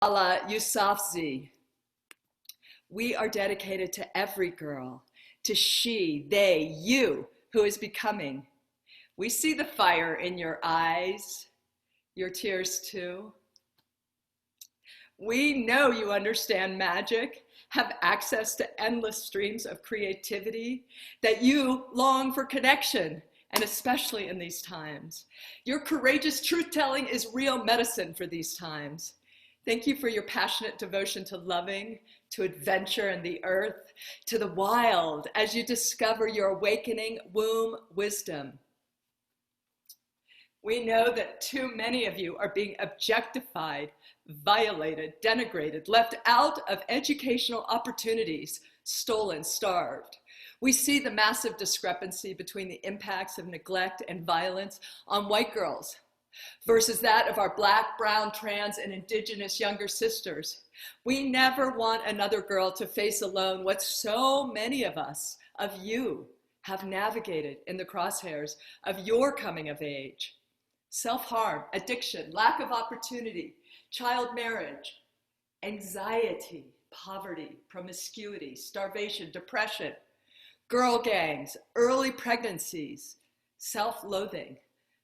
Allah Yousafzai. We are dedicated to every girl, to she, they, you, who is becoming. We see the fire in your eyes, your tears too. We know you understand magic, have access to endless streams of creativity, that you long for connection, and especially in these times. Your courageous truth-telling is real medicine for these times. Thank you for your passionate devotion to loving, to adventure and the earth, to the wild as you discover your awakening womb wisdom. We know that too many of you are being objectified, violated, denigrated, left out of educational opportunities, stolen, starved. We see the massive discrepancy between the impacts of neglect and violence on white girls versus that of our Black, brown, trans, and indigenous younger sisters. We never want another girl to face alone what so many of us, of you, have navigated in the crosshairs of your coming of age. Self-harm, addiction, lack of opportunity, child marriage, anxiety, poverty, promiscuity, starvation, depression, girl gangs, early pregnancies, self-loathing.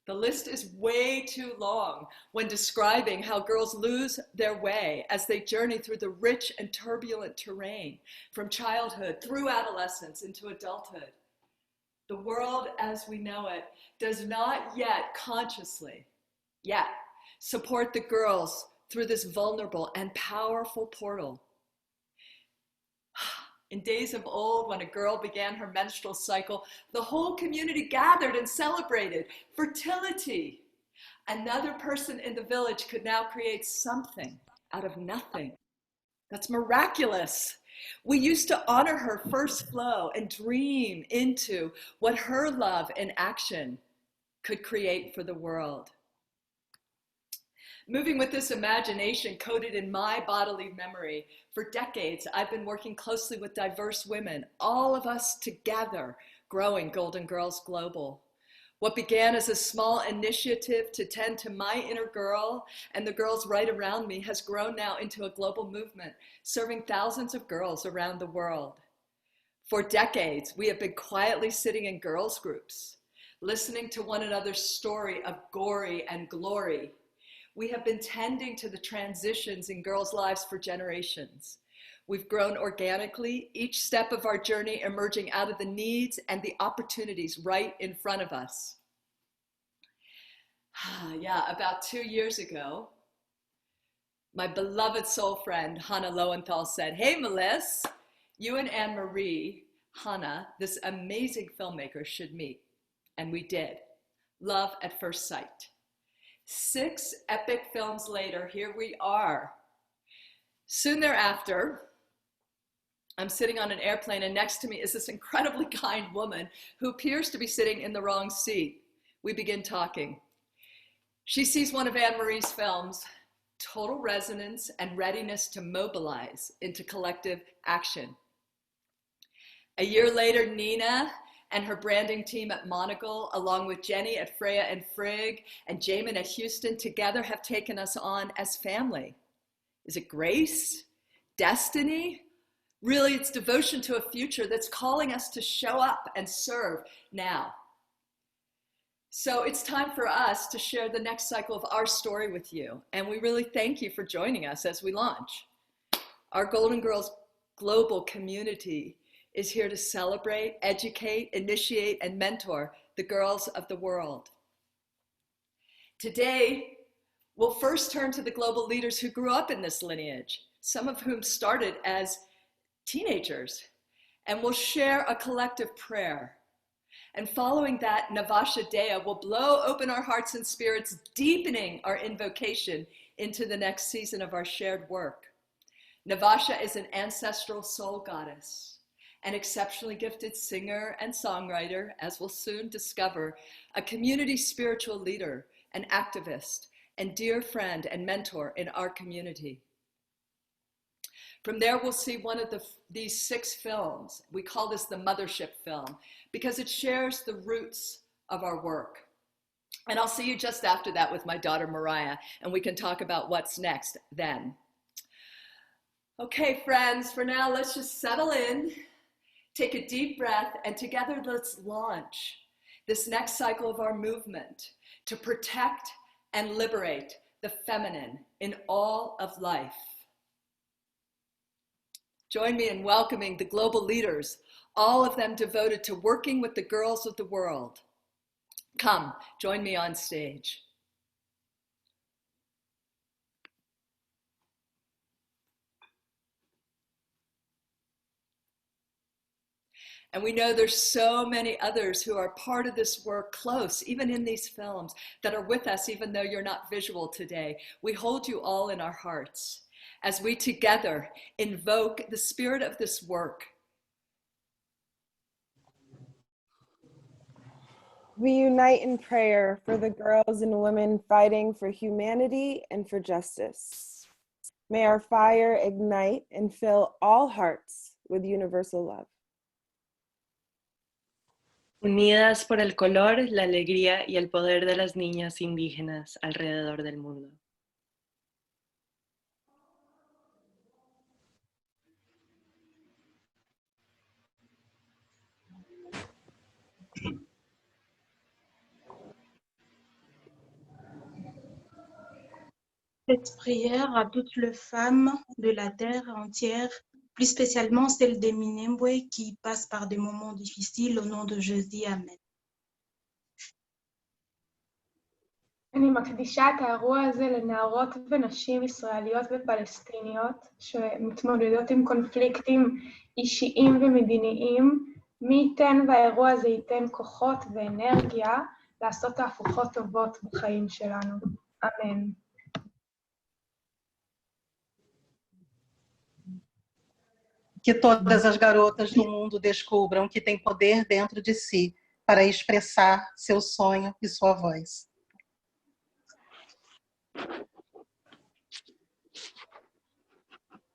The list is way too long when describing how girls lose their way as they journey through the rich and turbulent terrain from childhood through adolescence into adulthood. The world as we know it does not yet consciously, support the girls through this vulnerable and powerful portal. In days of old, when a girl began her menstrual cycle, the whole community gathered and celebrated fertility. Another person in the village could now create something out of nothing. That's miraculous. We used to honor her first flow and dream into what her love in action could create for the world. Moving with this imagination coded in my bodily memory, for decades I've been working closely with diverse women, all of us together growing Golden Girls Global. What began as a small initiative to tend to my inner girl and the girls right around me has grown now into a global movement, serving thousands of girls around the world. For decades, we have been quietly sitting in girls' groups, listening to one another's story of gory and glory. We have been tending to the transitions in girls' lives for generations. We've grown organically, each step of our journey emerging out of the needs and the opportunities right in front of us. About 2 years ago, my beloved soul friend, Hannah Lowenthal said, "Hey, Melissa, you and Anne-Marie, Hannah, this amazing filmmaker should meet." And we did. Love at first sight. 6 epic films later, here we are. Soon thereafter, I'm sitting on an airplane and next to me is this incredibly kind woman who appears to be sitting in the wrong seat. We begin talking. She sees one of Anne-Marie's films, total resonance and readiness to mobilize into collective action. A year later, Nina and her branding team at Monocle, along with Jenny at Freya and Frigg and Jamin at Houston, together have taken us on as family. Is it grace? Destiny? Really, it's devotion to a future that's calling us to show up and serve now. So it's time for us to share the next cycle of our story with you. And we really thank you for joining us as we launch. Our Golden Girls Global community is here to celebrate, educate, initiate, and mentor the girls of the world. Today, we'll first turn to the global leaders who grew up in this lineage, some of whom started as teenagers, and we'll share a collective prayer. And following that, Navasha Dea will blow open our hearts and spirits, deepening our invocation into the next season of our shared work. Navasha is an ancestral soul goddess, an exceptionally gifted singer and songwriter, as we'll soon discover, a community spiritual leader, an activist, and dear friend and mentor in our community. From there, we'll see one of these 6 films. We call this the mothership film because it shares the roots of our work. And I'll see you just after that with my daughter, Mariah, and we can talk about what's next then. Okay, friends, for now, let's just settle in, take a deep breath, and together let's launch this next cycle of our movement to protect and liberate the feminine in all of life. Join me in welcoming the global leaders, all of them devoted to working with the girls of the world. Come, join me on stage. And we know there's so many others who are part of this work close, even in these films, that are with us, even though you're not visual today. We hold you all in our hearts as we together invoke the spirit of this work. We unite in prayer for the girls and women fighting for humanity and for justice. May our fire ignite and fill all hearts with universal love. Unidas por el color, la alegría y el poder de las niñas indígenas alrededor del mundo. Cette prière à toutes les femmes de la terre entière, plus spécialement celles des Minembwe qui passent par des moments difficiles, au nom de Jésus, Amen. אני מקדישה את האירוע הזה לנערות ונשים ישראליות ופלסטיניות שמתמודדות עם קונפליקטים אישיים ומדיניים. מי ייתן והאירוע הזה ייתן כוחות ואנרגיה לעשות תהפוכות טובות בחיים שלנו. אמן. Que todas as garotas do mundo descubram que têm poder dentro de si para expressar seu sonho e sua voz.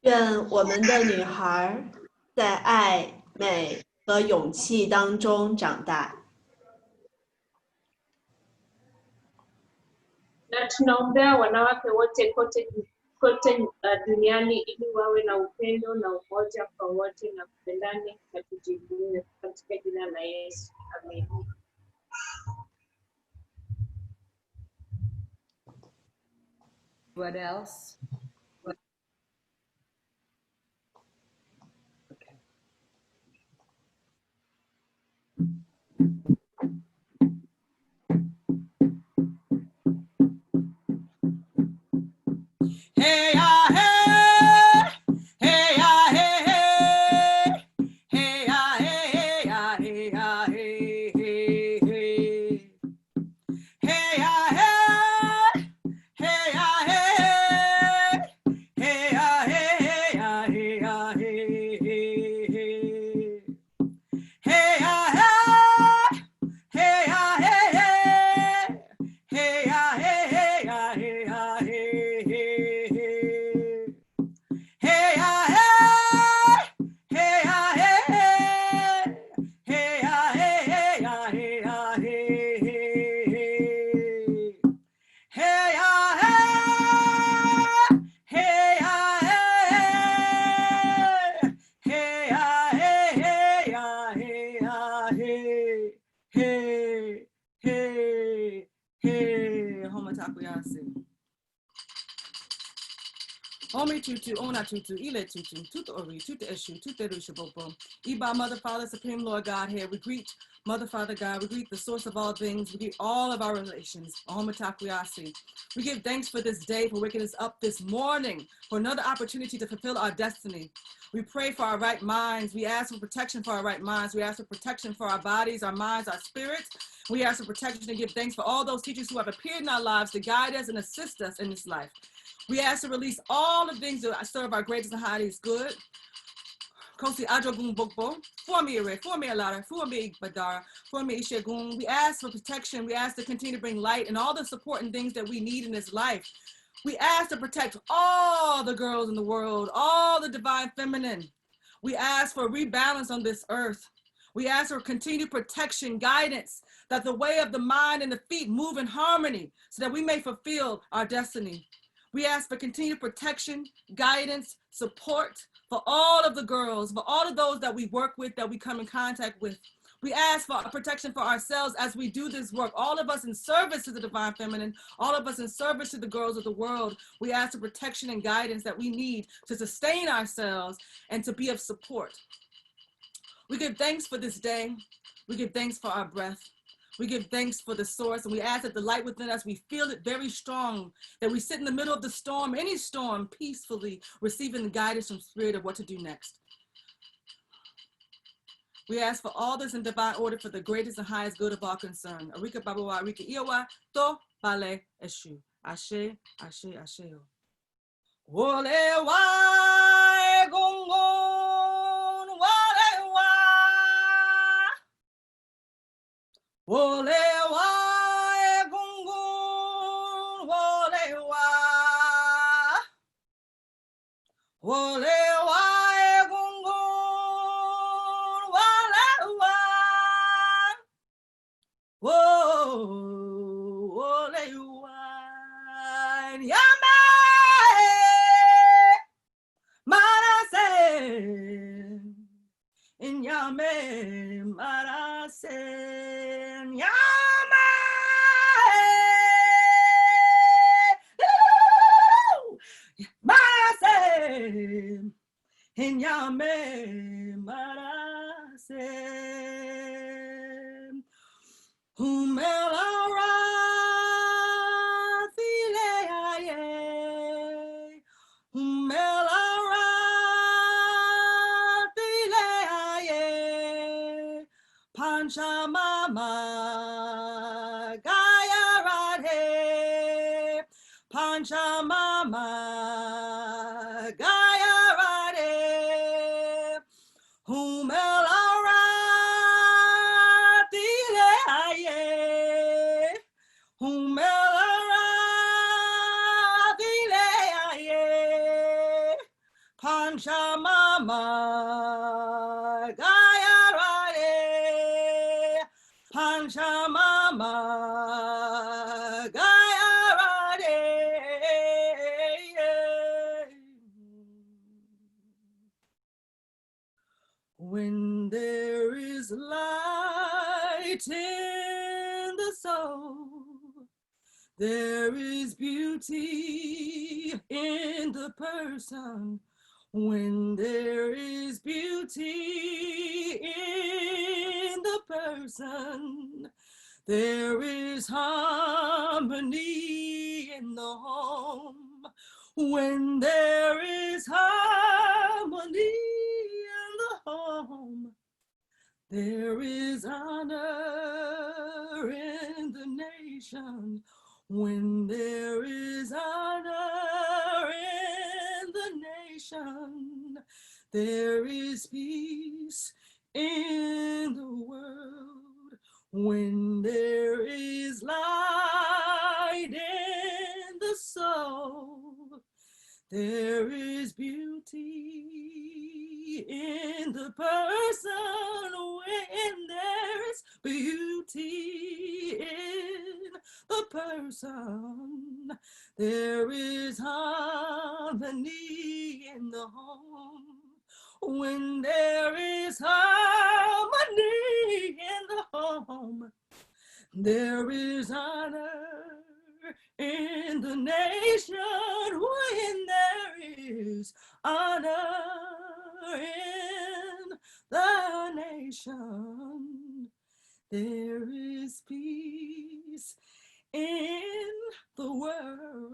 愿我们的女孩在爱、美和勇气当中长大。 Na tunaombea wanawake wote kote duniani ili wawe na upendo na umoja kwa wote na kupendane na kujivunia katika jina la Yesu. Amen. What else? Okay. Hey, ah, hey, hey, ah, hey, hey, hey, ah, hey, ah, hey, ah, hey, hey, hey, hey, ah, hey, hey, ah, hey, hey, ah, hey, ah, hey, ah, hey, hey, hey, hey, ah, hey, hey, ah, hey, hey, ah, hey, ah, hey, ah, hey, hey. Hey, ah, hey, hey, ah, hey, hey, ah, hey, ah, hey, ah, hey, hey. Hey, ah, hey, hey, ah, hey, hey, ah, hey, ah, hey, ah, hey, hey, hey, hey. Homa takoyase. Omi tutu, ona tutu, ile tutu, tutu ori, tutu eshu, tutu rushabopo. Iba, Mother, Father, Supreme Lord God here. We greet Mother, Father, God. We greet the source of all things. We greet all of our relations. Ohoma takoyase. We give thanks for this day, for waking us up this morning, for another opportunity to fulfill our destiny. We pray for our right minds. We ask for protection for our right minds. We ask for protection for our bodies, our minds, our spirits. We ask for protection and give thanks for all those teachers who have appeared in our lives to guide us and assist us in this life. We ask to release all the things that serve our greatest and highest good. Kosi Adragun Bokbo, for me Alara, for me Badara, for me Ishagun. We ask for protection. We ask to continue to bring light and all the support and things that we need in this life. We ask to protect all the girls in the world, all the divine feminine. We ask for rebalance on this earth. We ask for continued protection, guidance, that the way of the mind and the feet move in harmony so that we may fulfill our destiny. We ask for continued protection, guidance, support for all of the girls, for all of those that we work with, that we come in contact with. We ask for protection for ourselves as we do this work. All of us in service to the divine feminine, all of us in service to the girls of the world. We ask for protection and guidance that we need to sustain ourselves and to be of support. We give thanks for this day. We give thanks for our breath. We give thanks for the source, and we ask that the light within us, we feel it very strong, that we sit in the middle of the storm, any storm, peacefully receiving the guidance from Spirit of what to do next. We ask for all this in divine order for the greatest and highest good of our concern. Arika Babawa, Arika Iwa, To, Bale, Eshu. Ashe, Ashe, Ashe. Wole wa gongon, wale wa. Wole wa gungun, wole wa. Wole wa gungun, wole wa. Wole wa. Nyame, marase. Nyame, marase. Nyame marase humelara file aye humelara file aye pancha mama gaya radhe pancha mama gaya Pancha mama gaya rade, Pancha mama gaya rade. When there is light in the soul, there is beauty in the person. When there is beauty in the person, there is harmony in the home. When there is harmony in the home, there is honor in the nation. When there is honor in the nation, there is peace in the world. When there is light in the soul, there is beauty in the person. When there is beauty in the person, there is harmony in the home. When there is harmony in the home, there is honor in the nation. When there is honor in the nation, there is peace in the world.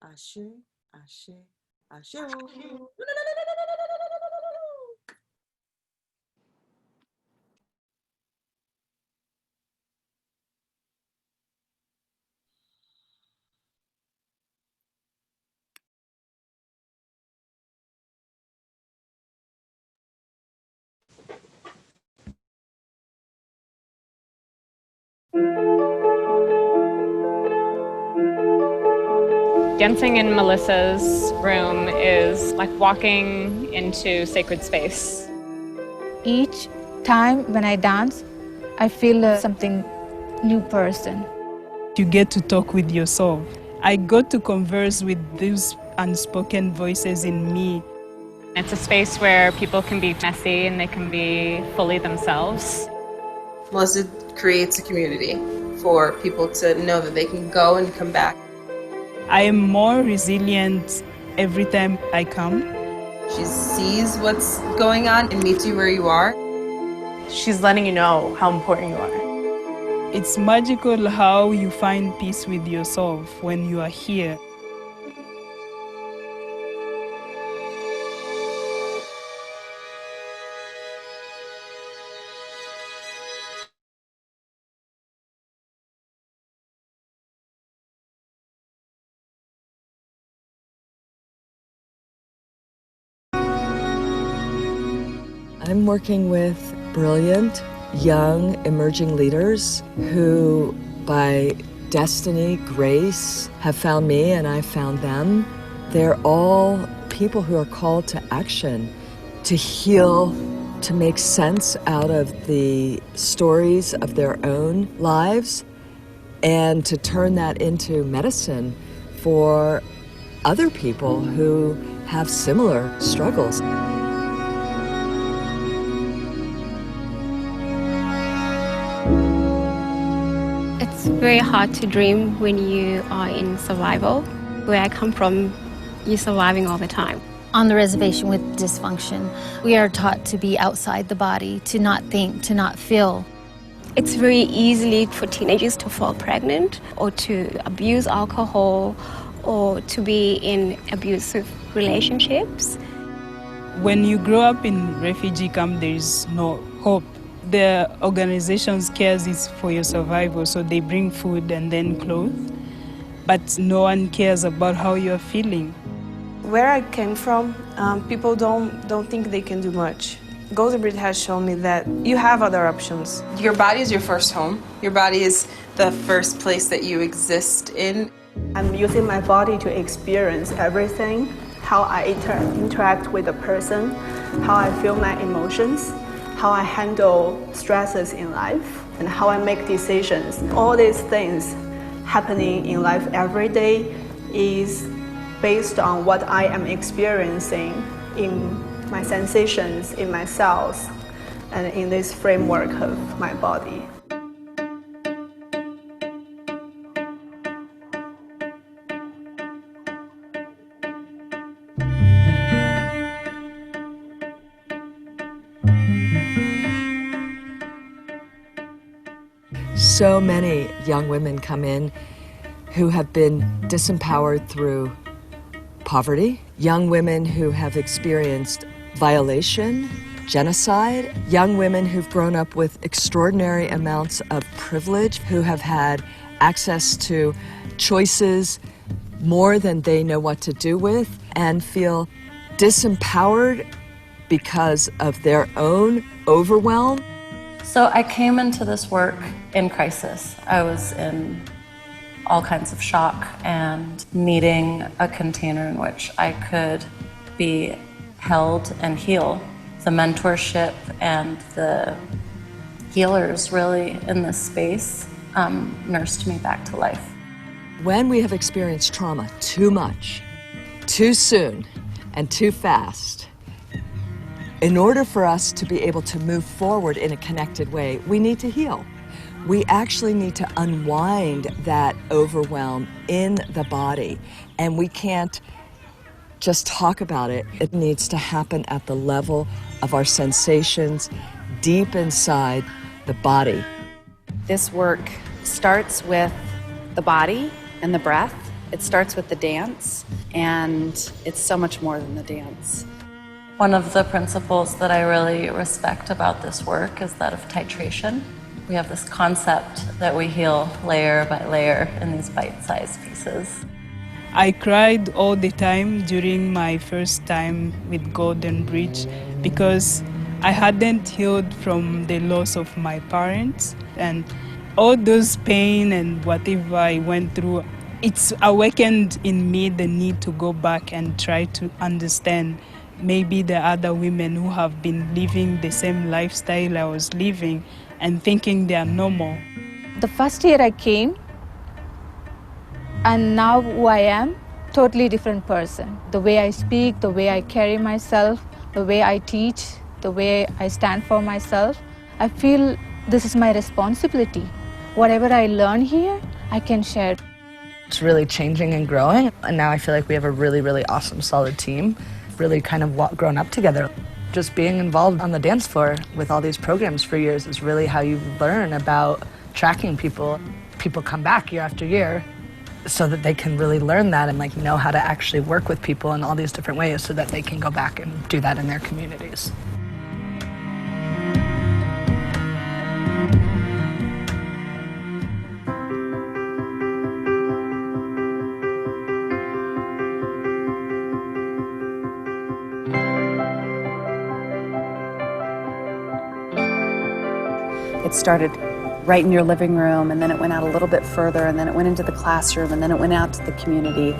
Ashe, ashe, ashe. Dancing in Melissa's room is like walking into sacred space. Each time when I dance, I feel something new person. you get to talk with yourself. I got to converse with those unspoken voices in me. It's a space where people can be messy and they can be fully themselves. Melissa creates a community for people to know that they can go and come back. I am more resilient every time I come. She sees what's going on and meets you where you are. She's letting you know how important you are. It's magical how you find peace with yourself when you are here. I'm working with brilliant, young, emerging leaders who, by destiny, grace, have found me and I found them. They're all people who are called to action, to heal, to make sense out of the stories of their own lives, and to turn that into medicine for other people who have similar struggles. It's very hard to dream when you are in survival. Where I come from, you're surviving all the time. On the reservation with dysfunction, we are taught to be outside the body, to not think, to not feel. It's very easy for teenagers to fall pregnant or to abuse alcohol or to be in abusive relationships. When you grow up in refugee camp, there is no hope. The organization's cares is for your survival, so they bring food and then clothes, but no one cares about how you're feeling. Where I came from, people don't think they can do much. Golden Bridge has shown me that you have other options. Your body is your first home. Your body is the first place that you exist in. I'm using my body to experience everything, how I interact with a person, how I feel my emotions, how I handle stresses in life, and how I make decisions. All these things happening in life every day is based on what I am experiencing in my sensations, in my cells, and in this framework of my body. So many young women come in who have been disempowered through poverty, young women who have experienced violation, genocide, young women who've grown up with extraordinary amounts of privilege, who have had access to choices more than they know what to do with, and feel disempowered because of their own overwhelm. So I came into this work in crisis. I was in all kinds of shock and needing a container in which I could be held and heal. The mentorship and the healers really in this space nursed me back to life. When we have experienced trauma too much, too soon, and too fast, in order for us to be able to move forward in a connected way, we need to heal. We actually need to unwind that overwhelm in the body, and we can't just talk about it. It needs to happen at the level of our sensations deep inside the body. This work starts with the body and the breath. It starts with the dance, and it's so much more than the dance. One of the principles that I really respect about this work is that of titration. We have this concept that we heal layer by layer in these bite-sized pieces. I cried all the time during my first time with Golden Bridge because I hadn't healed from the loss of my parents, and all those pain and whatever I went through, it's awakened in me the need to go back and try to understand maybe the other women who have been living the same lifestyle I was living and thinking they are normal. The first year I came, And now who I am, totally different person. The way I speak, the way I carry myself, the way I teach, the way I stand for myself, I feel this is my responsibility. Whatever I learn here, I can share. It's really changing and growing, and now I feel like we have a really, really awesome, solid team, really kind of grown up together. Just being involved on the dance floor with all these programs for years is really how you learn about tracking people. People come back year after year so that they can really learn that and like know how to actually work with people in all these different ways so that they can go back and do that in their communities. It started right in your living room, and then it went out a little bit further, and then it went into the classroom, and then it went out to the community.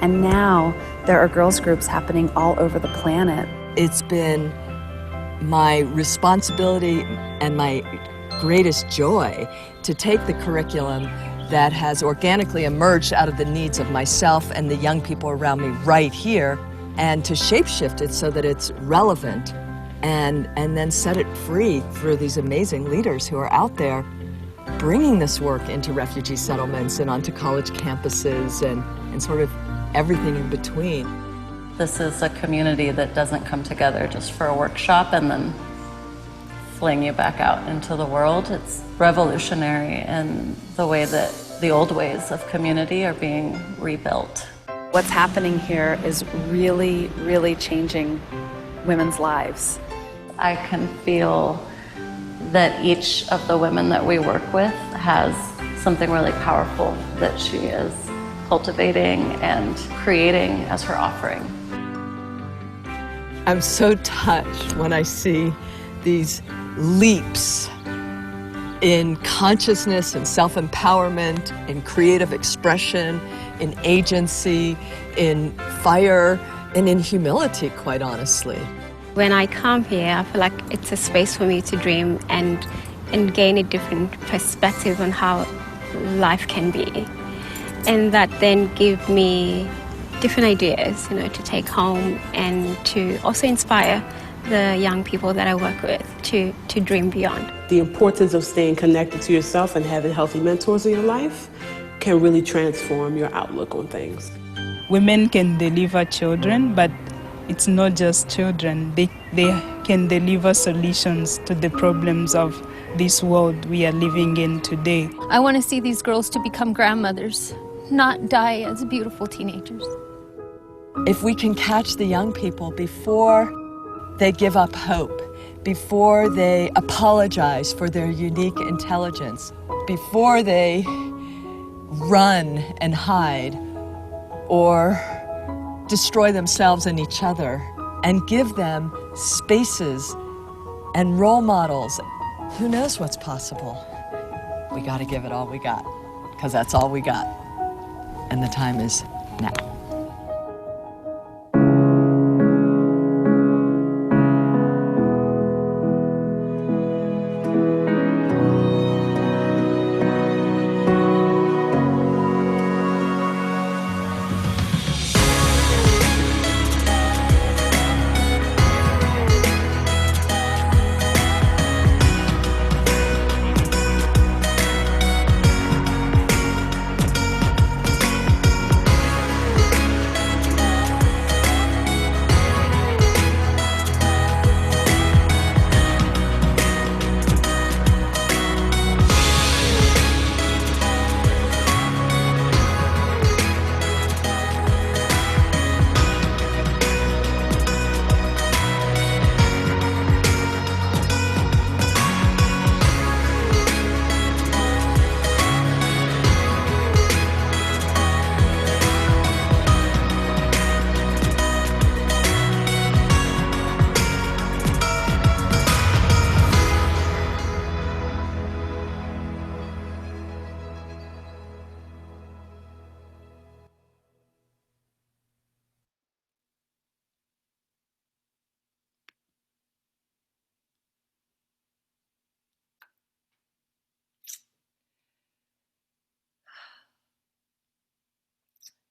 And now there are girls groups happening all over the planet. It's been my responsibility and my greatest joy to take the curriculum that has organically emerged out of the needs of myself and the young people around me right here, and to shapeshift it so that it's relevant, and then set it free for these amazing leaders who are out there bringing this work into refugee settlements and onto college campuses and sort of everything in between. This is a community that doesn't come together just for a workshop and then fling you back out into the world. It's revolutionary in the way that the old ways of community are being rebuilt. What's happening here is really, really changing women's lives. I can feel that each of the women that we work with has something really powerful that she is cultivating and creating as her offering. I'm so touched when I see these leaps in consciousness and self-empowerment, in creative expression, in agency, in fire, and in humility, quite honestly. When I come here, I feel like it's a space for me to dream and gain a different perspective on how life can be. And that then give me different ideas, to take home and to also inspire the young people that I work with to dream beyond. The importance of staying connected to yourself and having healthy mentors in your life can really transform your outlook on things. Women can deliver children, but it's not just children. They can deliver solutions to the problems of this world we are living in today. I want to see these girls to become grandmothers, not die as beautiful teenagers. If we can catch the young people before they give up hope, before they apologize for their unique intelligence, before they run and hide or destroy themselves and each other, and give them spaces and role models, who knows what's possible? We gotta give it all we got, because that's all we got. And the time is now.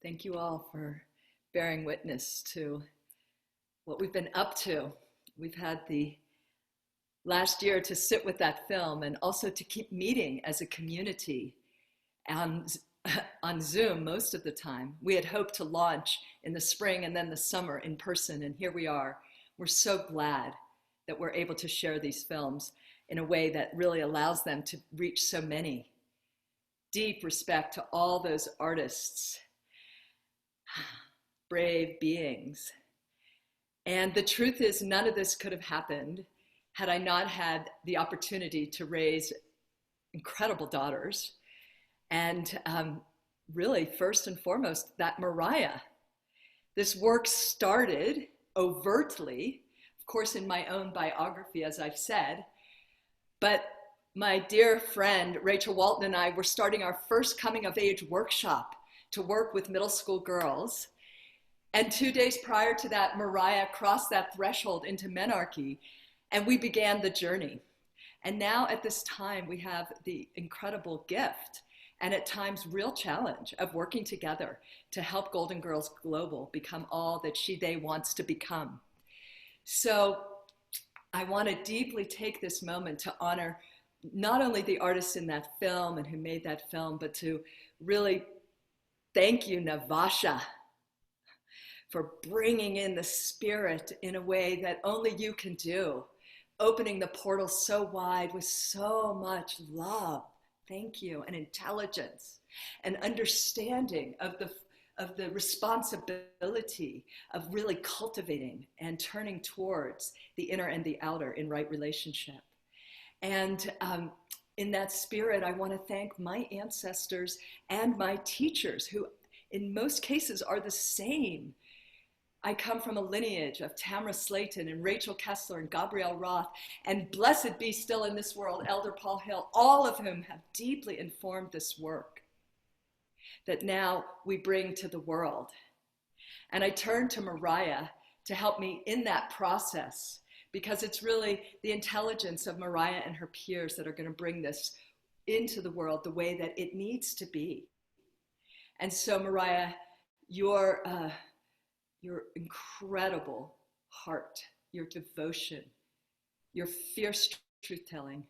Thank you all for bearing witness to what we've been up to. We've had the last year to sit with that film and also to keep meeting as a community on Zoom most of the time. We had hoped to launch in the spring and then the summer in person, and here we are. We're so glad that we're able to share these films in a way that really allows them to reach so many. Deep respect to all those artists, brave beings. And the truth is, none of this could have happened had I not had the opportunity to raise incredible daughters. And really, first and foremost, that Mariah. This work started overtly, of course, in my own biography, as I've said, but my dear friend, Rachel Walton, and I were starting our first coming of age workshop to work with middle school girls. And 2 days prior to that, Mariah crossed that threshold into menarche, and we began the journey. And now at this time, we have the incredible gift and at times real challenge of working together to help Golden Girls Global become all that they wants to become. So I want to deeply take this moment to honor not only the artists in that film and who made that film, but to really thank you, Navasha, for bringing in the spirit in a way that only you can do, opening the portal so wide with so much love. Thank you, and intelligence, and understanding of the responsibility of really cultivating and turning towards the inner and the outer in right relationship. And in that spirit, I want to thank my ancestors and my teachers, who in most cases are the same. I come from a lineage of Tamara Slayton and Rachel Kessler and Gabrielle Roth, and blessed be still in this world, Elder Paul Hill, all of whom have deeply informed this work that now we bring to the world. And I turn to Mariah to help me in that process, because it's really the intelligence of Mariah and her peers that are going to bring this into the world the way that it needs to be. And so, Mariah, your incredible heart, your devotion, your fierce truth-telling,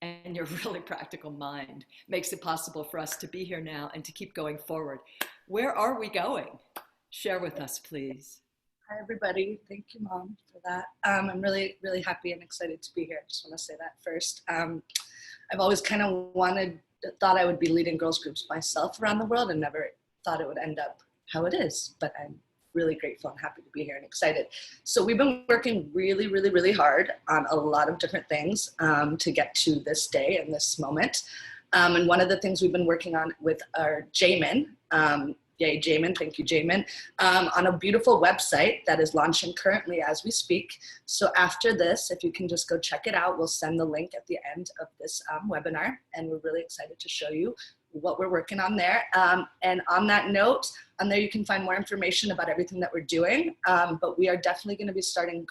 and your really practical mind makes it possible for us to be here now and to keep going forward. Where are we going? Share with us, please. Hi, everybody. Thank you, Mom, for that. I'm really, really happy and excited to be here. I just want to say that first. I've always kind of thought I would be leading girls groups myself around the world and never thought it would end up how it is, but I'm really grateful and happy to be here and excited. So we've been working really, really, really hard on a lot of different things to get to this day and this moment. And one of the things we've been working on with our Jamin, yay Jamin, thank you Jamin, on a beautiful website that is launching currently as we speak. So after this, if you can just go check it out, we'll send the link at the end of this webinar, and we're really excited to show you what we're working on there. And on that note, on there you can find more information about everything that we're doing, but we are definitely going to be starting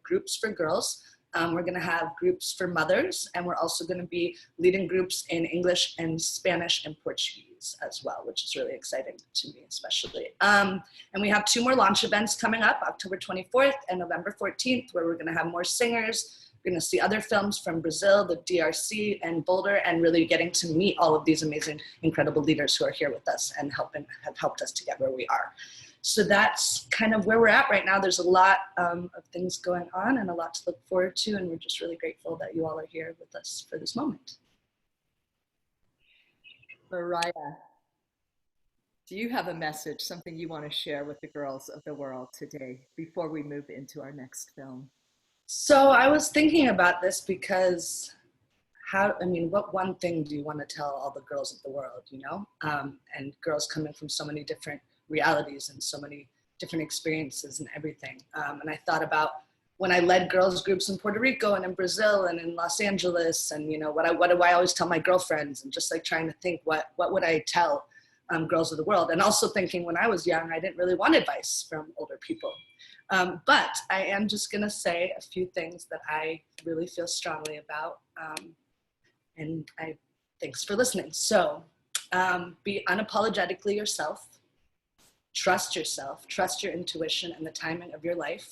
groups for girls. We're going to have groups for mothers, and we're also going to be leading groups in English and Spanish and Portuguese as well, which is really exciting to me especially. And we have 2 more launch events coming up, October 24th and November 14th, where we're going to have more singers. We're going to see other films from Brazil, the DRC, and Boulder, and really getting to meet all of these amazing, incredible leaders who are here with us and have helped us to get where we are. So that's kind of where we're at right now. There's a lot of things going on and a lot to look forward to, and we're just really grateful that you all are here with us for this moment. Mariah, do you have a message, something you want to share with the girls of the world today before we move into our next film? So I was thinking about this because what one thing do you want to tell all the girls of the world, you know? And girls coming from so many different realities and so many different experiences and everything. And I thought about when I led girls groups in Puerto Rico and in Brazil and in Los Angeles, and you know, what do I always tell my girlfriends, and just like trying to think what would I tell girls of the world, and also thinking when I was young, I didn't really want advice from older people. But I am just gonna say a few things that I really feel strongly about, and thanks for listening. So be unapologetically yourself, Trust yourself, trust your intuition and the timing of your life.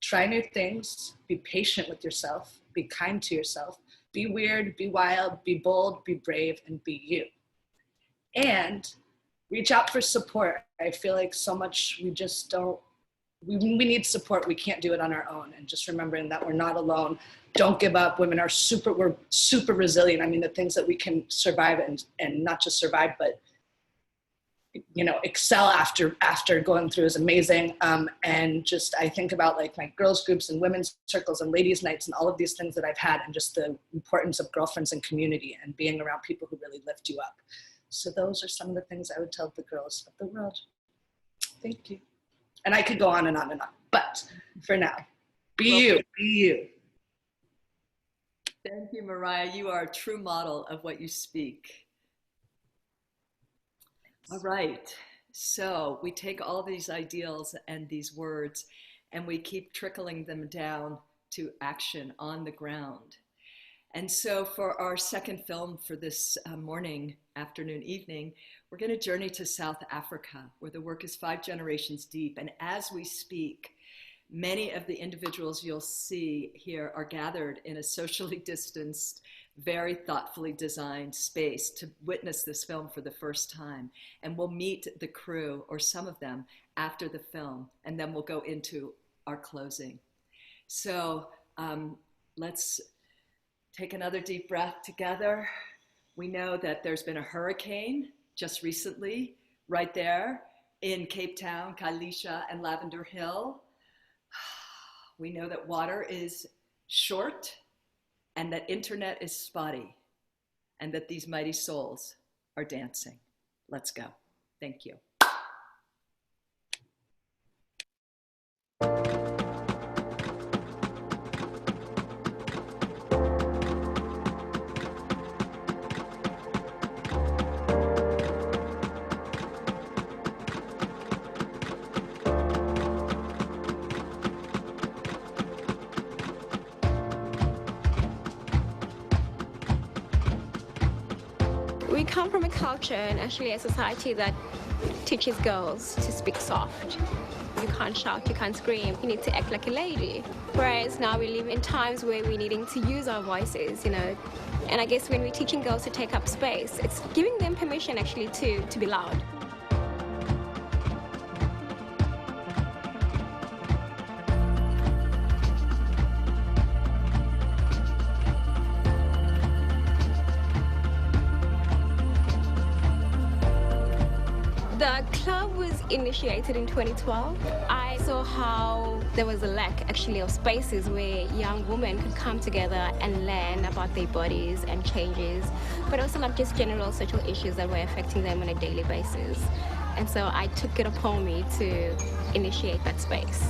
Try new things, be patient with yourself, be kind to yourself, be weird, be wild, be bold, be brave, and be you. And reach out for support. I feel like so much we just don't, we need support. We can't do it on our own. And just remembering that we're not alone. Don't give up. Women are we're super resilient. I mean, the things that we can survive and not just survive, but excel after going through is amazing. And just, I think about like my girls groups and women's circles and ladies nights and all of these things that I've had, and just the importance of girlfriends and community and being around people who really lift you up. So those are some of the things I would tell the girls of the world. Thank you. And I could go on and on and on, but for now, be you. Thank you, Mariah. You are a true model of what you speak. All right, so we take all these ideals and these words and we keep trickling them down to action on the ground. And so for our second film for this morning, afternoon, evening, we're going to journey to South Africa, where the work is 5 generations deep. And as we speak, many of the individuals you'll see here are gathered in a socially distanced, very thoughtfully designed space to witness this film for the first time. And we'll meet the crew, or some of them, after the film, and then we'll go into our closing. So let's take another deep breath together. We know that there's been a hurricane just recently, right there in Cape Town, Kaalisha and Lavender Hill. We know that water is short and that internet is spotty and that these mighty souls are dancing. Let's go. Thank you. We come from a culture and actually a society that teaches girls to speak soft. You can't shout, you can't scream, you need to act like a lady. Whereas now we live in times where we're needing to use our voices, And I guess when we're teaching girls to take up space, it's giving them permission actually to be loud. The club was initiated in 2012. I saw how there was a lack actually of spaces where young women could come together and learn about their bodies and changes, but also not just general social issues that were affecting them on a daily basis. And so I took it upon me to initiate that space.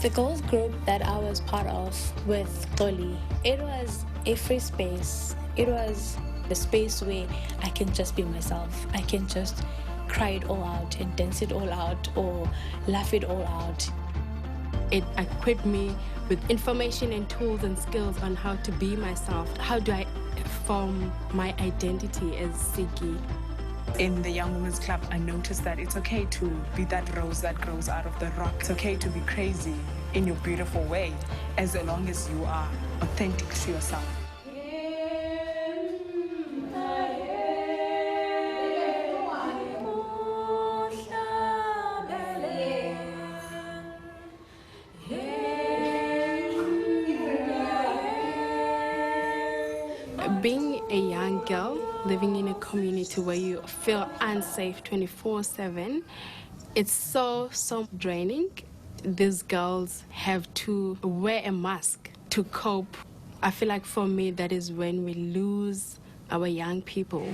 The girls group that I was part of with Toli, it was a free space. It was a space where I can just be myself. I can just cry it all out and dance it all out or laugh it all out. It equipped me with information and tools and skills on how to be myself. How do I form my identity as Siki? In the Young Women's Club, I noticed that it's okay to be that rose that grows out of the rock. It's okay to be crazy in your beautiful way, as long as you are authentic to yourself. Being a young girl living in a community where you feel unsafe 24/7, it's so draining. These girls have to wear a mask to cope. I feel like for me, that is when we lose our young people.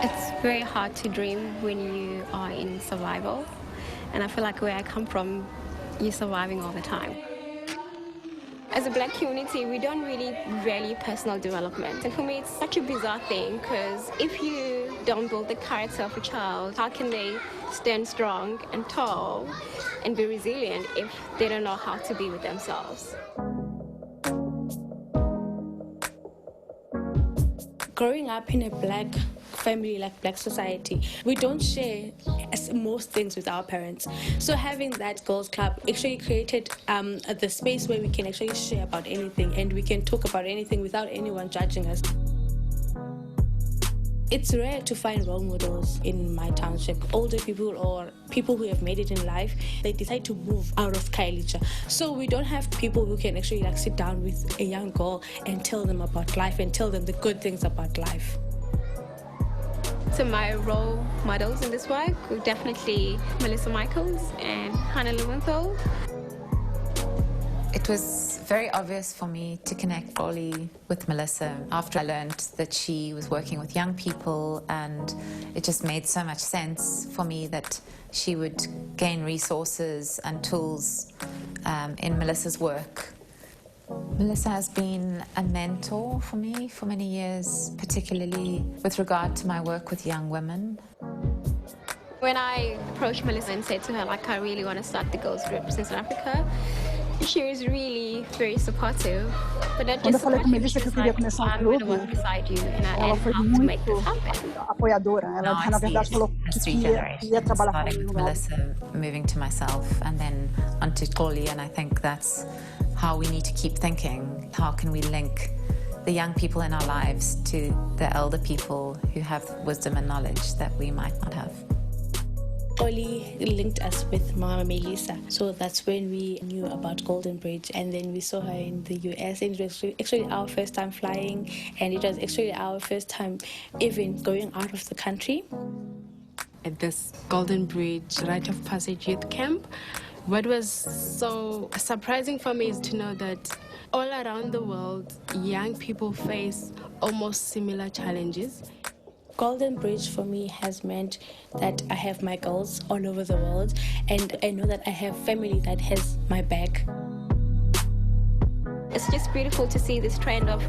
It's very hard to dream when you are in survival. And I feel like where I come from, you're surviving all the time. As a Black community, we don't really value personal development. And for me, it's such a bizarre thing, because if you don't build the character of a child, how can they stand strong and tall and be resilient if they don't know how to be with themselves? Growing up in a black family, like black society, we don't share most things with our parents. So having that girls club actually created the space where we can actually share about anything and we can talk about anything without anyone judging us. It's rare to find role models in my township. Older people or people who have made it in life, they decide to move out of Khayelitsha. So we don't have people who can actually like sit down with a young girl and tell them about life and tell them the good things about life. So my role models in this work were definitely Melissa Michaels and Hannah Lowenthal. It was very obvious for me to connect Oli with Melissa after I learned that she was working with young people, and it just made so much sense for me that she would gain resources and tools in Melissa's work. Melissa has been a mentor for me for many years, particularly with regard to my work with young women. When I approached Melissa and said to her, like, I really want to start the girls group in South Africa, she was really very supportive. But not Quando eu just falei com supportive, Melissa she que eu was queria like, começar I'm going to work beside you and ela foi help to make muito this happen. apoiadora. Ela, na verdade, falou que ia trabalhar Starting comigo. with Melissa, moving to myself, and then onto Xoli, and I think that's how we need to keep thinking. How can we link the young people in our lives to the elder people who have wisdom and knowledge that we might not have? Oli linked us with Mama Melissa, so that's when we knew about Golden Bridge, and then we saw her in the US, and it was actually our first time flying, and it was actually our first time even going out of the country. At this Golden Bridge Rite of Passage Youth Camp, what was so surprising for me is to know that all around the world, young people face almost similar challenges. Golden Bridge for me has meant that I have my girls all over the world, and I know that I have family that has my back. It's just beautiful to see this trend of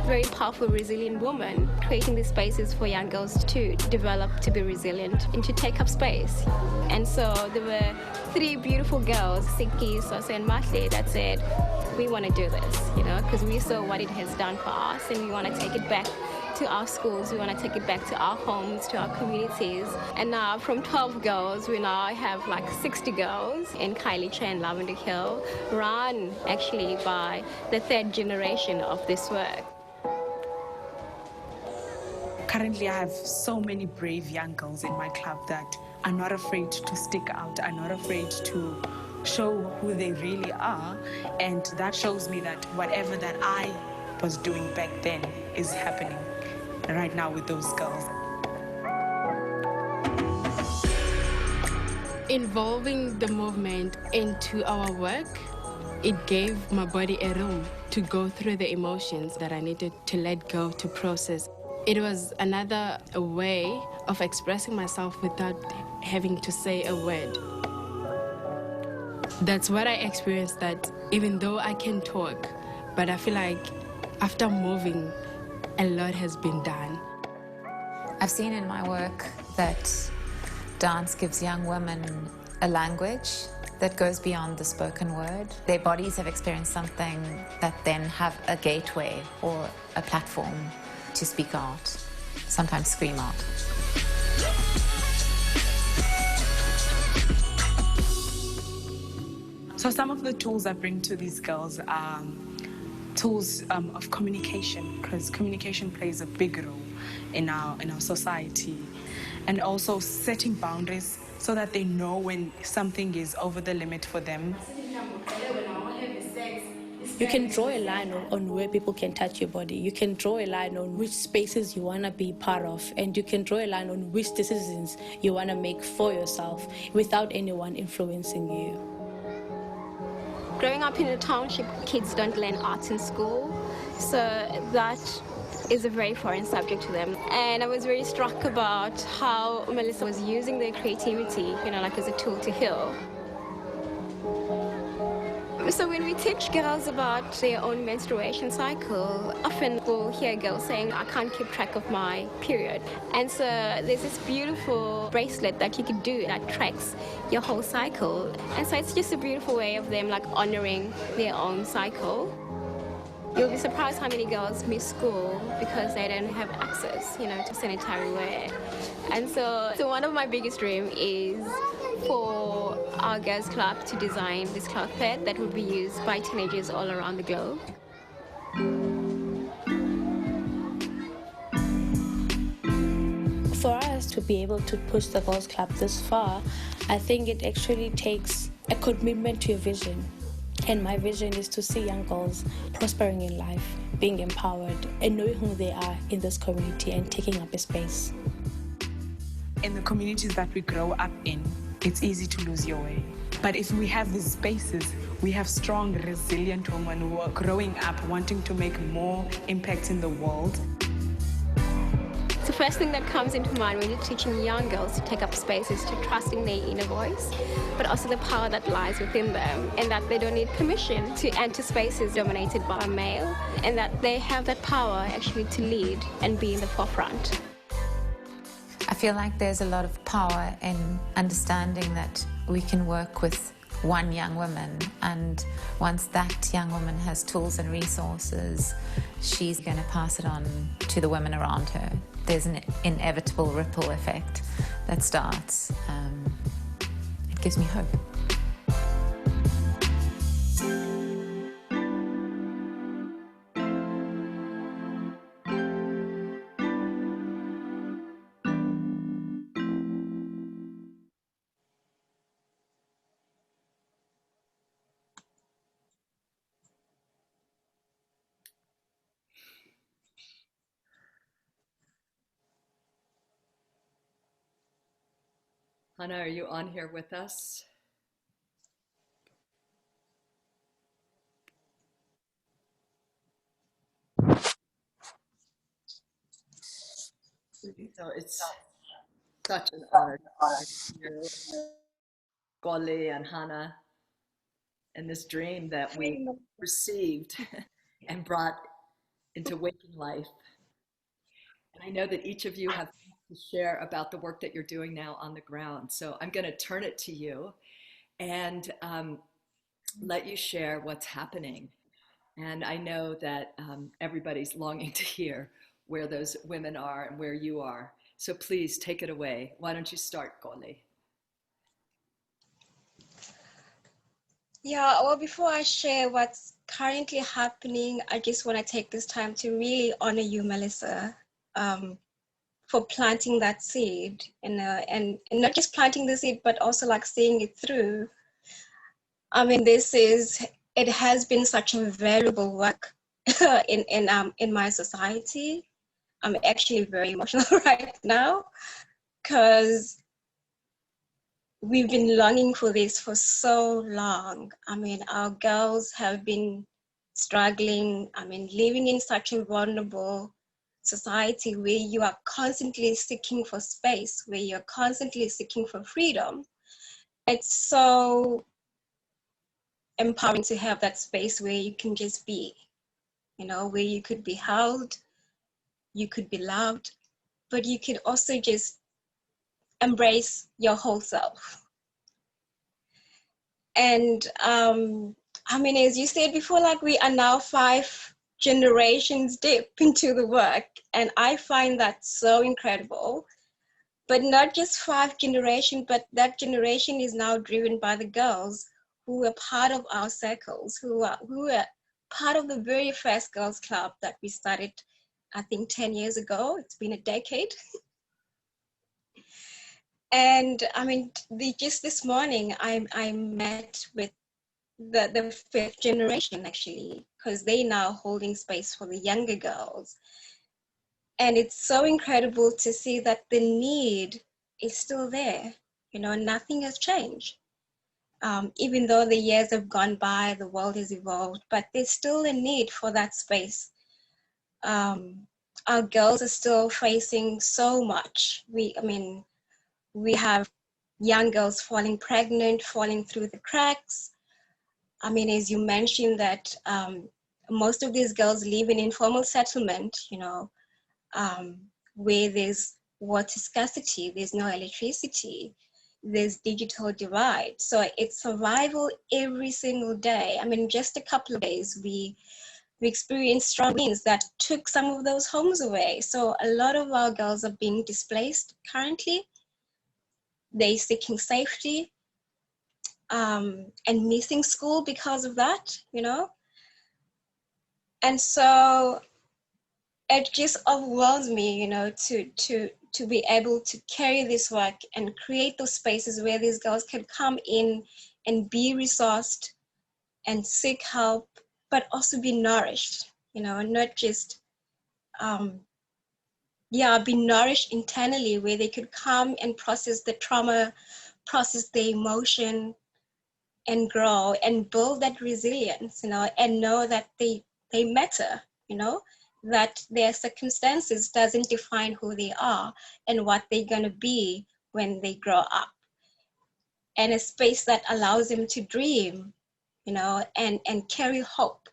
very powerful, resilient women creating these spaces for young girls to develop, to be resilient, and to take up space. And so there were 3 beautiful girls, Siki, Sosa, and Mahle, that said, we want to do this, because we saw what it has done for us, and we want to take it back to our schools, we want to take it back to our homes, to our communities. And now from 12 girls, we now have like 60 girls in Khayelitsha and Lavender Hill, run actually by the 3rd generation of this work. Currently, I have so many brave young girls in my club that are not afraid to stick out, are not afraid to show who they really are. And that shows me that whatever that I was doing back then is happening right now with those girls. Involving the movement into our work, it gave my body a room to go through the emotions that I needed to let go, to process. It was another way of expressing myself without having to say a word. That's what I experienced, that even though I can talk, but I feel like after moving, a lot has been done. I've seen in my work that dance gives young women a language that goes beyond the spoken word. Their bodies have experienced something that then have a gateway or a platform to speak out, sometimes scream out. So some of the tools I bring to these girls are tools of communication, because communication plays a big role in our society, and also setting boundaries so that they know when something is over the limit for them. You can draw a line on where people can touch your body. You can draw a line on which spaces you want to be part of, and you can draw a line on which decisions you want to make for yourself without anyone influencing you. Growing up in a township, kids don't learn arts in school, so that is a very foreign subject to them. And I was very struck about how Melissa was using their creativity, like as a tool to heal. So when we teach girls about their own menstruation cycle, often we'll hear girls saying, I can't keep track of my period. And so there's this beautiful bracelet that you could do that tracks your whole cycle. And so it's just a beautiful way of them like honoring their own cycle. You'll be surprised how many girls miss school because they don't have access, to sanitary wear. And so one of my biggest dreams is for our girls club to design this cloth pad that will be used by teenagers all around the globe. For us to be able to push the Girls Club this far, I think it actually takes a commitment to your vision. And my vision is to see young girls prospering in life, being empowered, and knowing who they are in this community and taking up a space. In the communities that we grow up in, it's easy to lose your way. But if we have these spaces, we have strong, resilient women who are growing up wanting to make more impact in the world. The first thing that comes into mind when you're teaching young girls to take up space is to trust in their inner voice, but also the power that lies within them, and that they don't need permission to enter spaces dominated by a male, and that they have that power actually to lead and be in the forefront. I feel like there's a lot of power in understanding that we can work with one young woman, and once that young woman has tools and resources, she's going to pass it on to the women around her. There's an inevitable ripple effect that starts. It gives me hope. Hannah, are you on here with us? So it's such an honor to hear Gole and Hannah and this dream that we received and brought into waking life. And I know that each of you have to share about the work that you're doing now on the ground. So I'm going to turn it to you and let you share what's happening. And I know that everybody's longing to hear where those women are and where you are. So please take it away. Why don't you start, Gole? Yeah, well, before I share what's currently happening, I just want to take this time to really honor you, Melissa, for planting that seed, and not just planting the seed, but also like seeing it through. I mean, it has been such a valuable work in my society. I'm actually very emotional right now because we've been longing for this for so long. I mean, our girls have been struggling. I mean, living in such a vulnerable society where you are constantly seeking for space, where you're constantly seeking for freedom. It's so empowering to have that space where you can just be, where you could be held, you could be loved, but you could also just embrace your whole self. And I mean, as you said before, like we are now 5 generations deep into the work, and I find that so incredible. But not just 5 generations, but that generation is now driven by the girls who are part of our circles, who are part of the very first girls club that we started, I think 10 years ago. It's been a decade. And I mean, just this morning, I met with the 5th generation actually, because they now holding space for the younger girls. And it's so incredible to see that the need is still there. Nothing has changed. Even though the years have gone by, the world has evolved, but there's still a need for that space. Our girls are still facing so much. We have young girls falling pregnant, falling through the cracks. I mean, as you mentioned that most of these girls live in informal settlement, where there's water scarcity, there's no electricity, there's digital divide. So it's survival every single day. I mean, just a couple of days, we We experienced strong winds that took some of those homes away. So a lot of our girls are being displaced currently. They're seeking safety and missing school because of that, you know? And so it just overwhelms me, you know, to be able to carry this work and create those spaces where these girls can come in and be resourced and seek help, but also be nourished, you know, and not just, be nourished internally, where they could come and process the trauma, process the emotion, and grow and build that resilience, you know, and know that they matter, you know, that their circumstances doesn't define who they are and what they're going to be when they grow up. And a space that allows them to dream, you know, and carry hope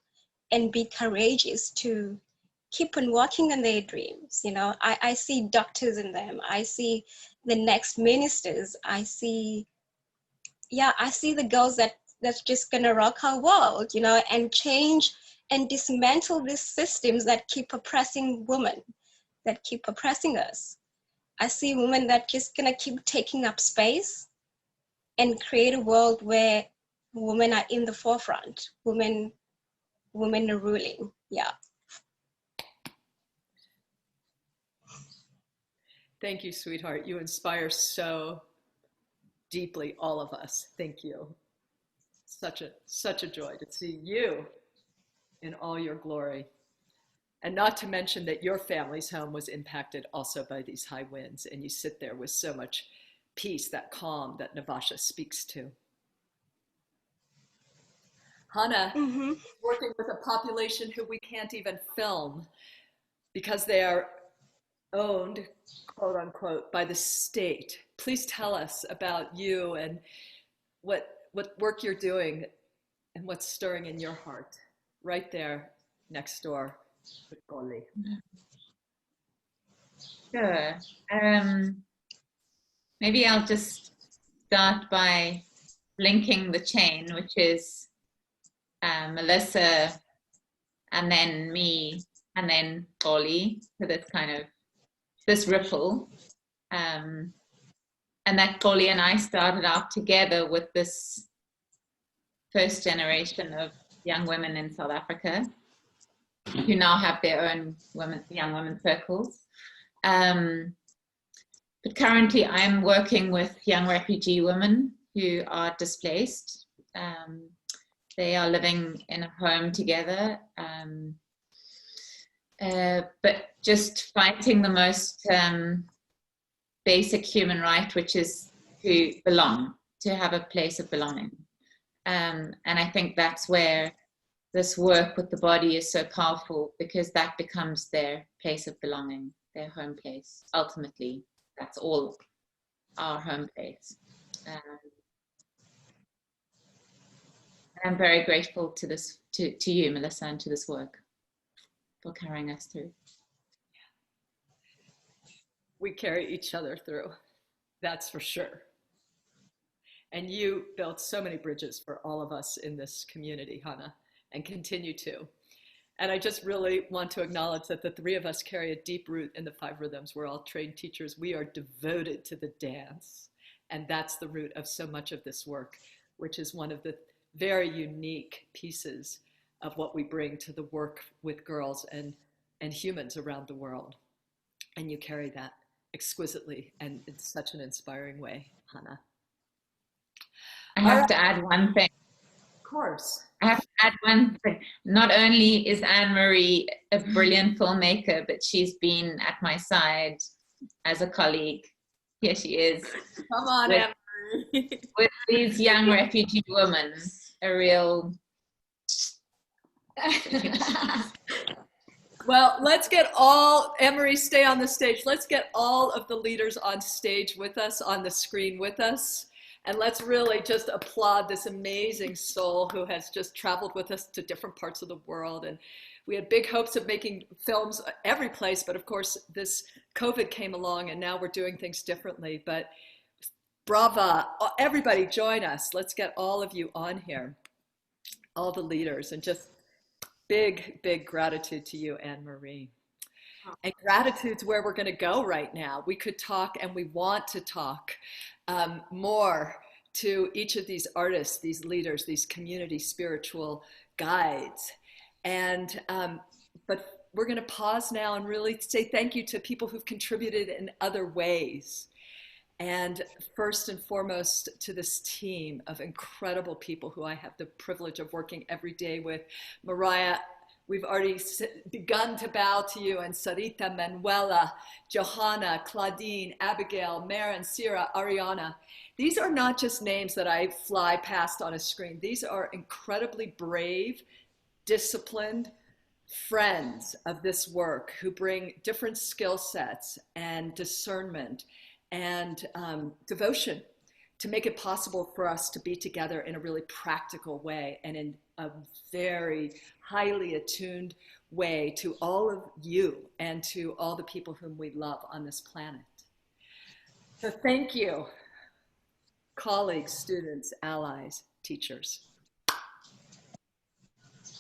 and be courageous to keep on working on their dreams. You know, I see doctors in them. I see the next ministers. I see the girls that's just gonna rock our world, you know, and change and dismantle these systems that keep oppressing women, that keep oppressing us. I see women that just gonna keep taking up space and create a world where women are in the forefront. Women are ruling. Yeah. Thank you, sweetheart. You inspire so deeply all of us. Thank you. Such a joy to see you in all your glory. And not to mention that your family's home was impacted also by these high winds, and you sit there with so much peace, that calm that Navasha speaks to. Hannah, working with a population who we can't even film because they are owned, quote unquote, by the state. Please tell us about you and what work you're doing and what's stirring in your heart right there next door with Goli. Sure. Maybe I'll just start by linking the chain, which is Melissa, and then me, and then Goli. So that's kind of this ripple. And that Goli and I started out together with this first generation of young women in South Africa who now have their own young women circles. But currently I'm working with young refugee women who are displaced. They are living in a home together, but just fighting the most basic human right, which is to belong, to have a place of belonging. And I think that's where this work with the body is so powerful, because that becomes their place of belonging, their home place. Ultimately, that's all our home place. I'm very grateful to this, to you, Melissa, and to this work for carrying us through. We carry each other through, that's for sure. And you built so many bridges for all of us in this community, Hannah, and continue to. And I just really want to acknowledge that the three of us carry a deep root in the 5 rhythms. We're all trained teachers. We are devoted to the dance. And that's the root of so much of this work, which is one of the very unique pieces of what we bring to the work with girls and humans around the world. And you carry that exquisitely and in such an inspiring way, Hannah. I have to add one thing. Of course. I have to add one thing. Not only is Anne-Marie a brilliant filmmaker, but she's been at my side as a colleague. Here she is. Come on, Anne-Marie. With these young refugee women, a real... Well, let's get all, Anne-Marie, stay on the stage. Let's get all of the leaders on stage with us, on the screen with us. And let's really just applaud this amazing soul who has just traveled with us to different parts of the world. And we had big hopes of making films every place, but of course this COVID came along and now we're doing things differently. But brava, everybody join us. Let's get all of you on here, all the leaders, and just big gratitude to you, Anne Marie. And gratitude's where we're going to go right now. We could talk, and we want to talk more to each of these artists, these leaders, these community spiritual guides. And but we're going to pause now and really say thank you to people who've contributed in other ways. And first and foremost, to this team of incredible people who I have the privilege of working every day with. Mariah, we've already begun to bow to you, and Sarita, Manuela, Johanna, Claudine, Abigail, Maren, Sierra, Ariana. These are not just names that I fly past on a screen. These are incredibly brave, disciplined friends of this work who bring different skill sets and discernment and devotion to make it possible for us to be together in a really practical way and in a very highly attuned way to all of you and to all the people whom we love on this planet. So thank you, colleagues, students, allies, teachers.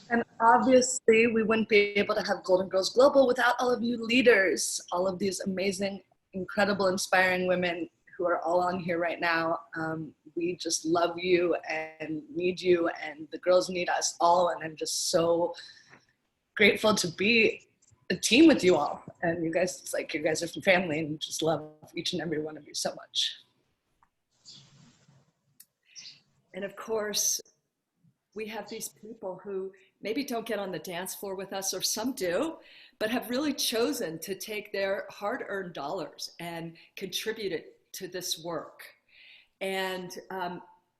And obviously, we wouldn't be able to have Golden Girls Global without all of you leaders, all of these amazing, incredible, inspiring women who are all on here right now. We just love you and need you, and the girls need us all. And I'm just so grateful to be a team with you all. And you guys, it's like you guys are from family, and just love each and every one of you so much. And of course, we have these people who maybe don't get on the dance floor with us, or some do, but have really chosen to take their hard-earned dollars and contribute it to this work. And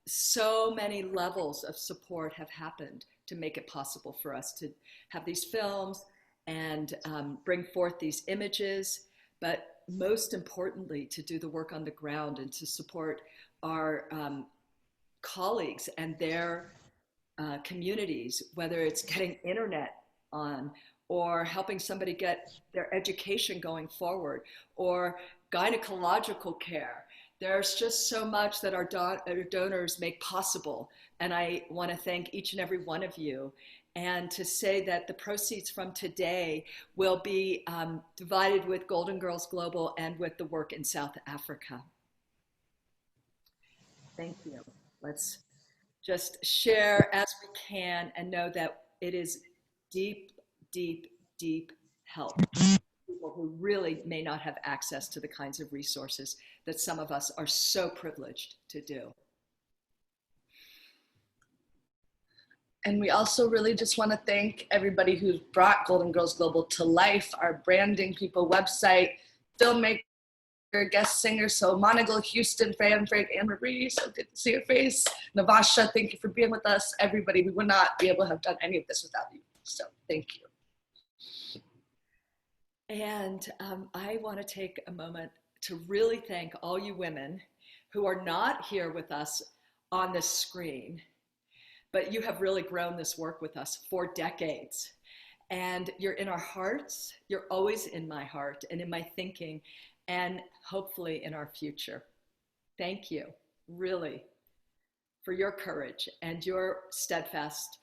so many levels of support have happened to make it possible for us to have these films and bring forth these images, but most importantly, to do the work on the ground and to support our colleagues and their communities, whether it's getting internet on or helping somebody get their education going forward or gynecological care. There's just so much that our donors make possible. And I want to thank each and every one of you, and to say that the proceeds from today will be divided with Golden Girls Global and with the work in South Africa. Thank you. Let's just share as we can and know that it is deep, deep, deep help. People who really may not have access to the kinds of resources that some of us are so privileged to do. And we also really just want to thank everybody who's brought Golden Girls Global to life, our branding people, website, filmmaker, guest singer, so Monagle, Houston, Fran, Frank, Anne Marie, so good to see your face. Navasha, thank you for being with us. Everybody, we would not be able to have done any of this without you, so thank you. And I want to take a moment to really thank all you women who are not here with us on the screen, but you have really grown this work with us for decades. And you're in our hearts, you're always in my heart and in my thinking, and hopefully in our future. Thank you, really, for your courage and your steadfast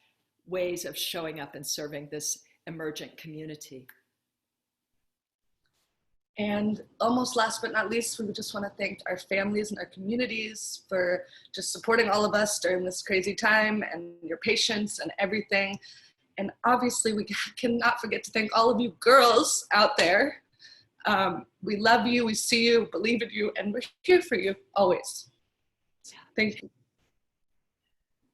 ways of showing up and serving this emergent community. And almost last but not least, we just want to thank our families and our communities for just supporting all of us during this crazy time, and your patience and everything. And obviously we cannot forget to thank all of you girls out there. We love you, we see you, believe in you, and we're here for you always. Thank you.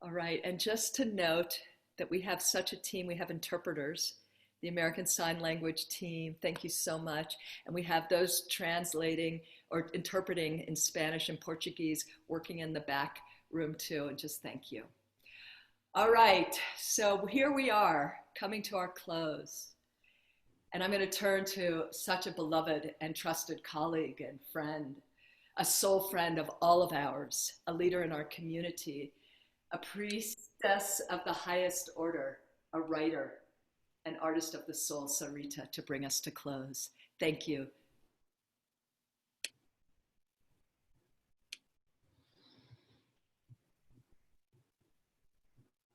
All right, and just to note that we have such a team, we have interpreters, the American Sign Language team, thank you so much. And we have those translating or interpreting in Spanish and Portuguese working in the back room too, and just thank you. All right, so here we are coming to our close. And I'm going to turn to such a beloved and trusted colleague and friend, a soul friend of all of ours, a leader in our community, a priestess of the highest order, a writer, an artist of the soul, Sarita, to bring us to close. Thank you.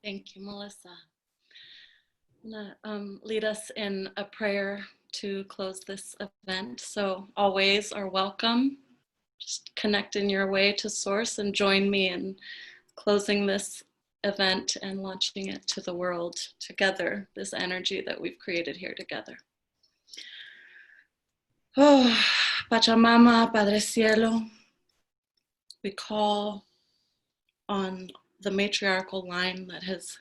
Thank you, Melissa. Lead us in a prayer to close this event. So all ways are welcome. Just connect in your way to Source and join me in closing this event and launching it to the world together, this energy that we've created here together. Oh, Pachamama, Padre Cielo, we call on the matriarchal line that has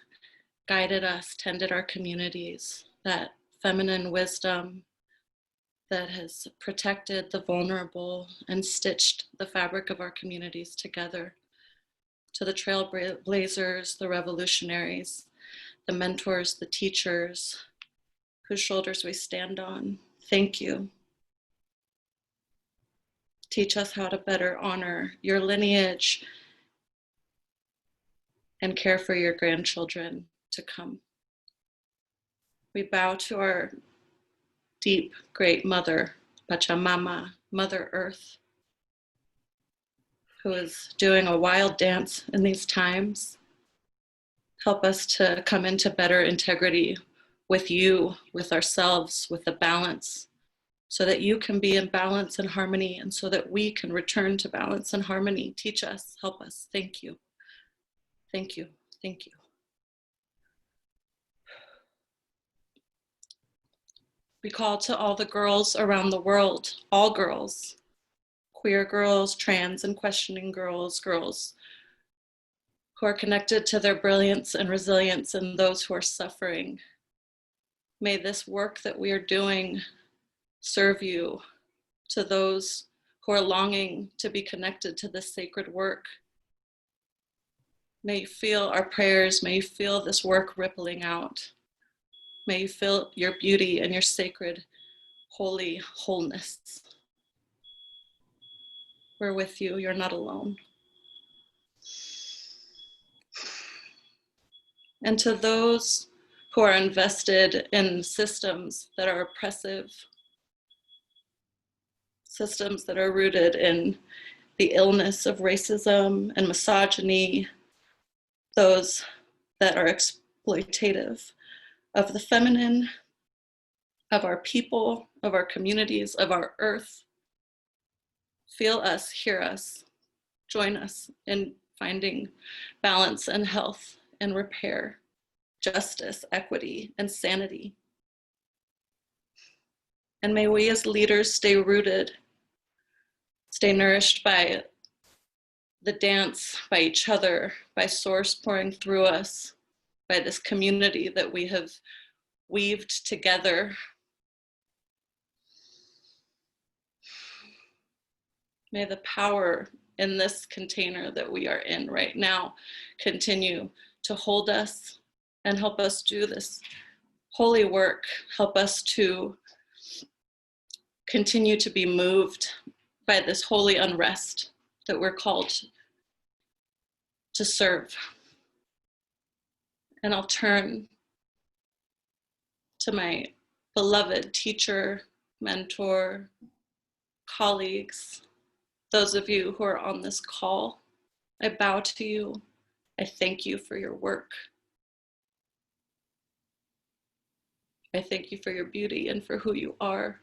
guided us, tended our communities, that feminine wisdom that has protected the vulnerable and stitched the fabric of our communities together. To the trailblazers, the revolutionaries, the mentors, the teachers, whose shoulders we stand on, thank you. Teach us how to better honor your lineage and care for your grandchildren to come. We bow to our deep, great mother, Pachamama, Mother Earth, who is doing a wild dance in these times. Help us to come into better integrity with you, with ourselves, with the balance, so that you can be in balance and harmony, and so that we can return to balance and harmony. Teach us, help us. Thank you. Thank you. Thank you. We call to all the girls around the world, all girls, queer girls, trans and questioning girls, girls who are connected to their brilliance and resilience, and those who are suffering. May this work that we are doing serve you, to those who are longing to be connected to this sacred work. May you feel our prayers, may you feel this work rippling out. May you feel your beauty and your sacred, holy wholeness. We're with you, you're not alone. And to those who are invested in systems that are oppressive, systems that are rooted in the illness of racism and misogyny, those that are exploitative of the feminine, of our people, of our communities, of our earth. Feel us, hear us, join us in finding balance and health and repair, justice, equity, and sanity. And may we as leaders stay rooted, stay nourished by the dance, by each other, by Source pouring through us, by this community that we have weaved together. May the power in this container that we are in right now continue to hold us and help us do this holy work. Help us to continue to be moved by this holy unrest that we're called to serve. And I'll turn to my beloved teacher, mentor, colleagues, those of you who are on this call. I bow to you. I thank you for your work. I thank you for your beauty and for who you are.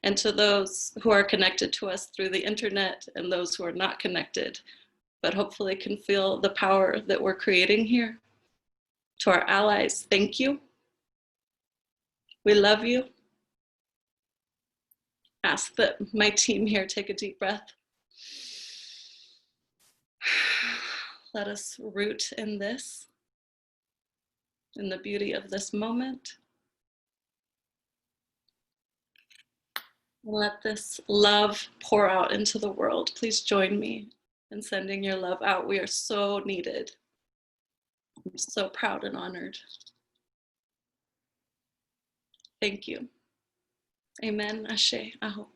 And to those who are connected to us through the internet and those who are not connected, but hopefully can feel the power that we're creating here. To our allies, thank you. We love you. Ask that my team here take a deep breath. Let us root in this, in the beauty of this moment. Let this love pour out into the world. Please join me in sending your love out. We are so needed. I'm so proud and honored. Thank you. Amen. Ashe. Aho.